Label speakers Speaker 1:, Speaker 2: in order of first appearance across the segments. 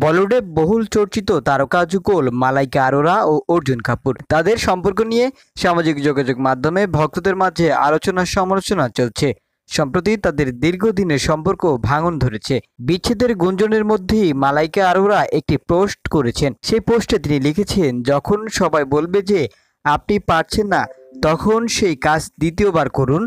Speaker 1: বলিউডে বহুল চর্চিত তারকা যুগল মালাইকা আরোরা ও অর্জুন কাপুর তাদের সম্পর্ক নিয়ে সামাজিক যোগাযোগ মাধ্যমে ভক্তদের মাঝে আলোচনা সমালোচনা চলছে। সম্প্রতি তাদের দীর্ঘদিনের সম্পর্ক ভাঙন ধরেছে। বিচ্ছেদের গুঞ্জনের মধ্যেই মালাইকা আরোরা একটি পোস্ট করেছেন। সেই পোস্টে তিনি লিখেছেন, যখন সবাই বলবে যে আপনি পারছেন না, তখন সেই কাজ দ্বিতীয়বার করুন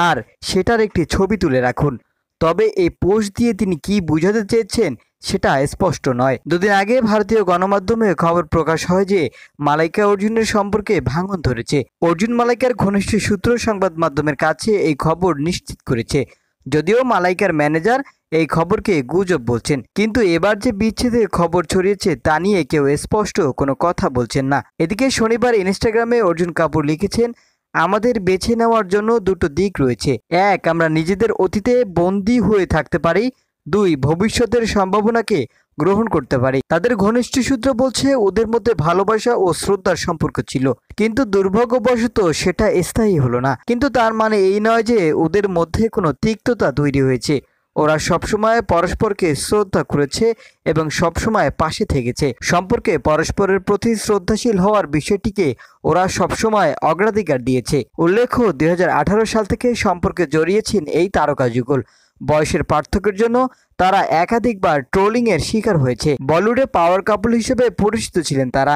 Speaker 1: আর সেটার একটি ছবি তুলে রাখুন। তবে এই পোস্ট দিয়ে তিনি কি বোঝাতে চেয়েছেন সেটা স্পষ্ট নয়। দুদিন আগে ভারতীয় গণমাধ্যমে খবর প্রকাশ হয় যে মালাইকা অর্জুনের সম্পর্কে ভাঙন ধরেছে। অর্জুন মালাইকার ঘনিষ্ঠ সূত্র সংবাদ মাধ্যমের কাছে এই খবর নিশ্চিত করেছে। যদিও মালাইকার ম্যানেজার এই খবরকে গুজব বলছেন, কিন্তু এবার যে বিচ্ছেদের খবর ছড়িয়েছে তা নিয়ে কেউ স্পষ্ট কোনো কথা বলছেন না। এদিকে শনিবার ইনস্টাগ্রামে অর্জুন কাপুর লিখেছেন, আমাদের বেছে নেওয়ার জন্য দুটো দিক রয়েছে। এক, আমরা নিজেদের অতীতে বন্দী হয়ে থাকতে পারি। দুই, ভবিষ্যতের সম্ভাবনাকে গ্রহণ করতে পারি। তাদের ঘনিষ্ঠ সূত্র বলছে ওদের মধ্যে ভালোবাসা ও শ্রদ্ধার সম্পর্ক ছিল, কিন্তু দুর্ভাগ্যবশত সেটা স্থায়ী হলো না। কিন্তু তার মানে এই নয় যে ওদের মধ্যে কোনো তিক্ততা তৈরি হয়েছে। ওরা সবসময় পরস্পরকে শ্রদ্ধা করেছে এবং সবসময় পাশে থেকেছে। সম্পর্কে পরস্পরের প্রতি শ্রদ্ধাশীল হওয়ার বিষয়টিকে ওরা সবসময় অগ্রাধিকার দিয়েছে। উল্লেখ্য, 2018 সাল থেকে সম্পর্কে জড়িয়েছেন এই তারকা যুগল। বয়সের পার্থক্যের জন্য তারা একাধিকবার ট্রোলিংয়ের শিকার হয়েছে। বলিউডে পাওয়ার কাপল হিসেবে পরিচিত ছিলেন তারা।